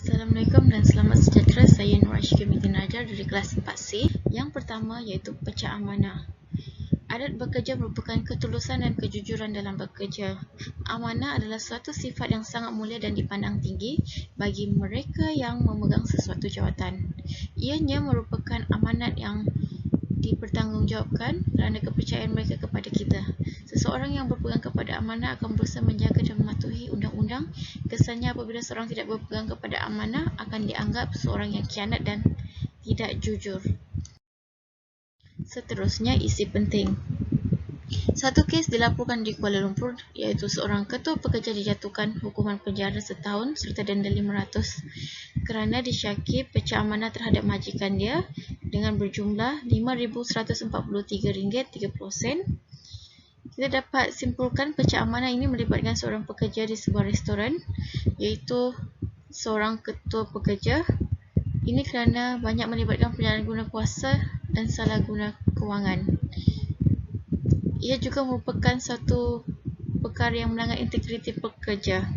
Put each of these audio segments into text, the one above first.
Assalamualaikum dan selamat sejahtera. Saya Nur Ashika binti Najar dari kelas 4C. Yang pertama iaitu pecah amanah. Adat bekerja merupakan ketulusan dan kejujuran dalam bekerja. Amanah adalah suatu sifat yang sangat mulia dan dipandang tinggi bagi mereka yang memegang sesuatu jawatan. Ianya merupakan amanat yang dipertanggungjawabkan kerana kepercayaan mereka kepada kita. Seseorang yang berpegang kepada amanah akan berusaha menjaga dan mematuhi undang-undang. Kesannya apabila seorang tidak berpegang kepada amanah akan dianggap seorang yang khianat dan tidak jujur. Seterusnya, isi penting. Satu kes dilaporkan di Kuala Lumpur iaitu seorang ketua pekerja dijatuhkan hukuman penjara setahun serta denda 500 kerana disyaki pecah amanah terhadap majikan dia dengan berjumlah RM5,143.30. Kita dapat simpulkan pecah amanah ini melibatkan seorang pekerja di sebuah restoran iaitu seorang ketua pekerja. Ini kerana banyak melibatkan penyalahguna kuasa dan salah guna kewangan. Ia juga merupakan satu perkara yang melanggar integriti pekerja.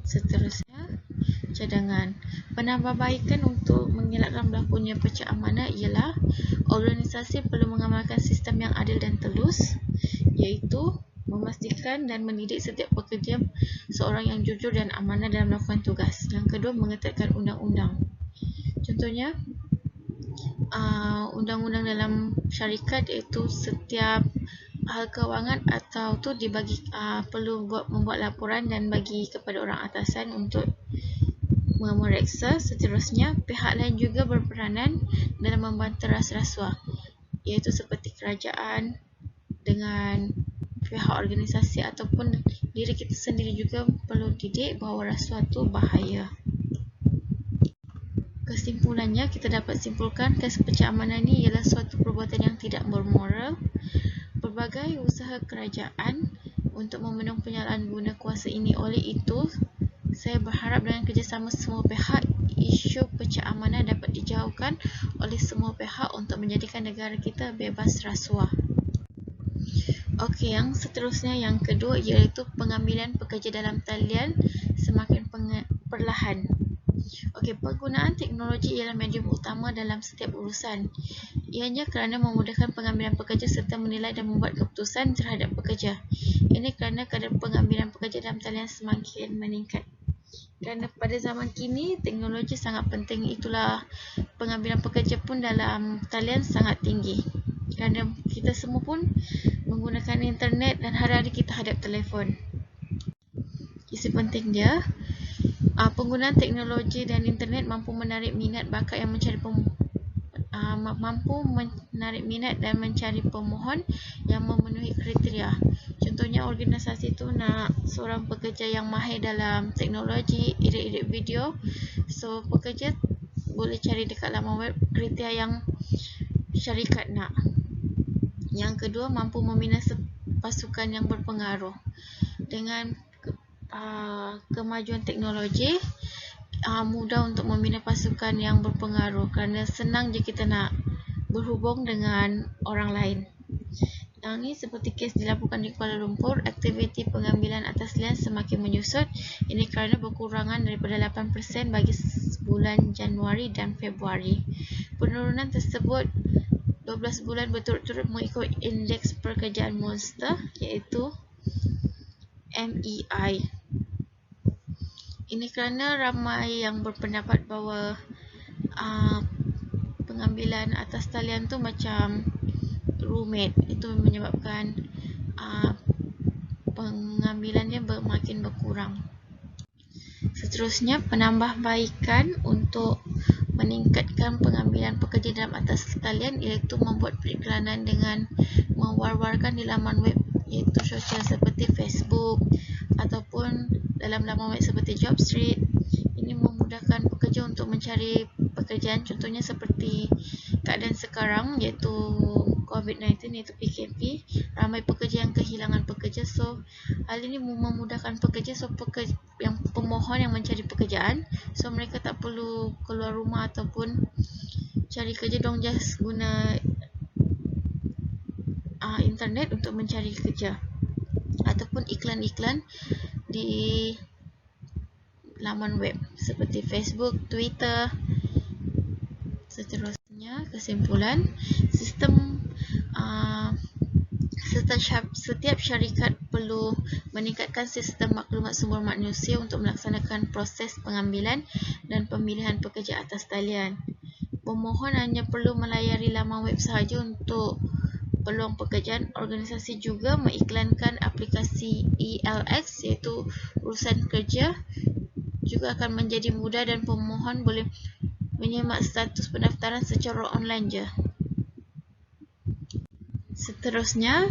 Seterusnya, cadangan. Penambahbaikan untuk mengelakkan berlakunya pecah amanah ialah organisasi perlu mengamalkan sistem yang adil dan telus, iaitu memastikan dan mendidik setiap pekerja seorang yang jujur dan amanah dalam melakukan tugas. Yang kedua, mengetatkan undang-undang. Contohnya, undang-undang dalam syarikat iaitu setiap hal kewangan atau tu dibagi perlu membuat laporan dan bagi kepada orang atasan untuk memeriksa. Seterusnya, pihak lain juga berperanan dalam membanteras rasuah iaitu seperti kerajaan dengan pihak organisasi ataupun diri kita sendiri juga perlu didik bahawa rasuah tu bahaya. Kesimpulannya, kita dapat simpulkan kes pecah amanah ini ialah suatu perbuatan yang tidak bermoral. Berbagai usaha kerajaan untuk memenuhi penyalahan guna kuasa ini. Oleh itu, saya berharap dengan kerjasama semua pihak, isu pecah amanah dapat dijauhkan oleh semua pihak untuk menjadikan negara kita bebas rasuah. Okey, yang seterusnya, yang kedua iaitu pengambilan pekerja dalam talian semakin perlahan. Okey, penggunaan teknologi ialah medium utama dalam setiap urusan. Ianya kerana memudahkan pengambilan pekerja serta menilai dan membuat keputusan terhadap pekerja. Ini kerana kadar pengambilan pekerja dalam talian semakin meningkat. Kerana pada zaman kini, teknologi sangat penting. Itulah pengambilan pekerja pun dalam talian sangat tinggi. Kerana kita semua pun menggunakan internet dan hari-hari kita hadap telefon. Isi penting dia, penggunaan teknologi dan internet mampu menarik minat bakat yang dan mencari pemohon yang memenuhi kriteria. Contohnya, organisasi tu nak seorang pekerja yang mahir dalam teknologi, edit video. So, pekerja boleh cari dekat laman web kriteria yang syarikat nak. Yang kedua, mampu membina pasukan yang berpengaruh. Dengan kemajuan teknologi, mudah untuk membina pasukan yang berpengaruh kerana senang je kita nak berhubung dengan orang lain. Yang ini seperti kes dilaporkan di Kuala Lumpur, aktiviti pengambilan atas talian semakin menyusut. Ini kerana berkurangan daripada 8% bagi bulan Januari dan Februari. Penurunan tersebut 12 bulan berturut-turut mengikut indeks pekerjaan Monster iaitu MEI. Ini kerana ramai yang berpendapat bahawa pengambilan atas talian tu macam rumit. Itu menyebabkan pengambilannya makin berkurang. Seterusnya, penambahbaikan untuk meningkatkan pengambilan pekerja dalam atas talian iaitu membuat periklanan dengan mewar-warkan di laman web iaitu sosial seperti Facebook ataupun dalam laman web seperti Jobstreet. Ini memudahkan pekerja untuk mencari pekerjaan. Contohnya seperti keadaan sekarang iaitu COVID-19 iaitu PKP, ramai pekerja yang kehilangan pekerja. So, hal ini memudahkan pekerja. So, yang pemohon yang mencari pekerjaan, so mereka tak perlu keluar rumah ataupun cari kerja. Dong just guna internet untuk mencari kerja ataupun iklan-iklan laman web seperti Facebook, Twitter. Seterusnya, kesimpulan, setiap syarikat perlu meningkatkan sistem maklumat sumber manusia untuk melaksanakan proses pengambilan dan pemilihan pekerja atas talian. Pemohon hanya perlu melayari laman web sahaja untuk peluang pekerjaan. Organisasi juga mengiklankan aplikasi ELX iaitu urusan kerja juga akan menjadi mudah dan pemohon boleh menyemak status pendaftaran secara online je. Seterusnya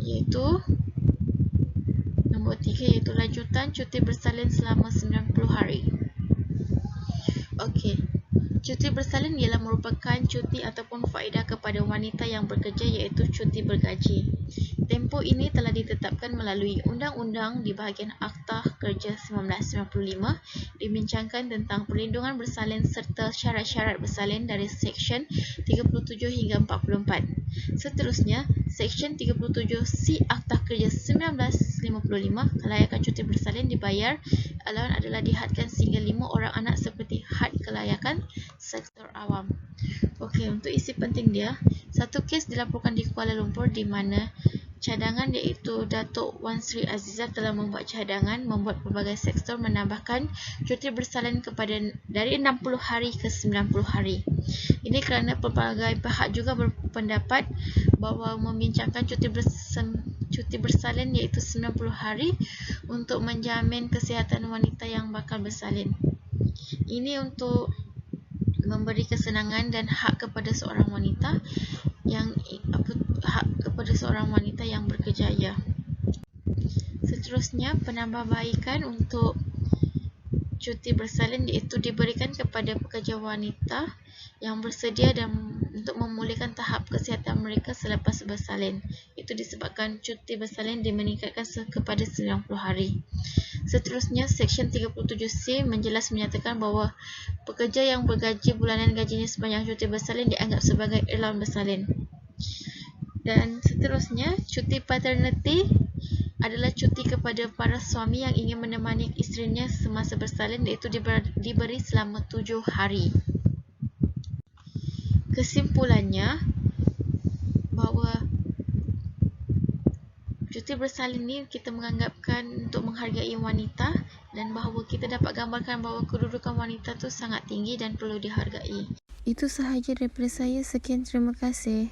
iaitu nombor 3 iaitu lanjutan cuti bersalin selama 90 hari. Okey. Cuti bersalin ialah merupakan cuti ataupun faedah kepada wanita yang bekerja iaitu cuti bergaji. Tempoh ini telah ditetapkan melalui Undang-Undang di bahagian Akta Kerja 1995 dibincangkan tentang perlindungan bersalin serta syarat-syarat bersalin dari Seksyen 37 hingga 44. Seterusnya, Seksyen 37C Akta Kerja 1955, kelayakan cuti bersalin dibayar allowance adalah dihadkan sehingga 5 orang anak seperti had kelayakan sektor awam. Okey, untuk isi penting dia, satu kes dilaporkan di Kuala Lumpur di mana cadangan iaitu Datuk Wan Sri Azizah telah membuat cadangan membuat pelbagai sektor menambahkan cuti bersalin dari 60 hari ke 90 hari. Ini kerana pelbagai pihak juga berpendapat bahawa membincangkan cuti bersalin iaitu 90 hari untuk menjamin kesihatan wanita yang bakal bersalin. Ini untuk memberi kesenangan dan hak kepada seorang wanita yang berkejaya. Seterusnya, penambahbaikan untuk cuti bersalin iaitu diberikan kepada pekerja wanita yang bersedia dan untuk memulihkan tahap kesihatan mereka selepas bersalin. Itu disebabkan cuti bersalin dimeningkatkan kepada 90 hari. Seterusnya, Seksyen 37C menyatakan bahawa pekerja yang bergaji bulanan gajinya sepanjang cuti bersalin dianggap sebagai allowance bersalin. Dan seterusnya, cuti paternity adalah cuti kepada para suami yang ingin menemani isterinya semasa bersalin iaitu diberi selama 7 hari. Kesimpulannya, bahawa cuti bersalin ni kita menganggapkan untuk menghargai wanita dan bahawa kita dapat gambarkan bahawa kedudukan wanita tu sangat tinggi dan perlu dihargai. Itu sahaja daripada saya. Sekian, terima kasih.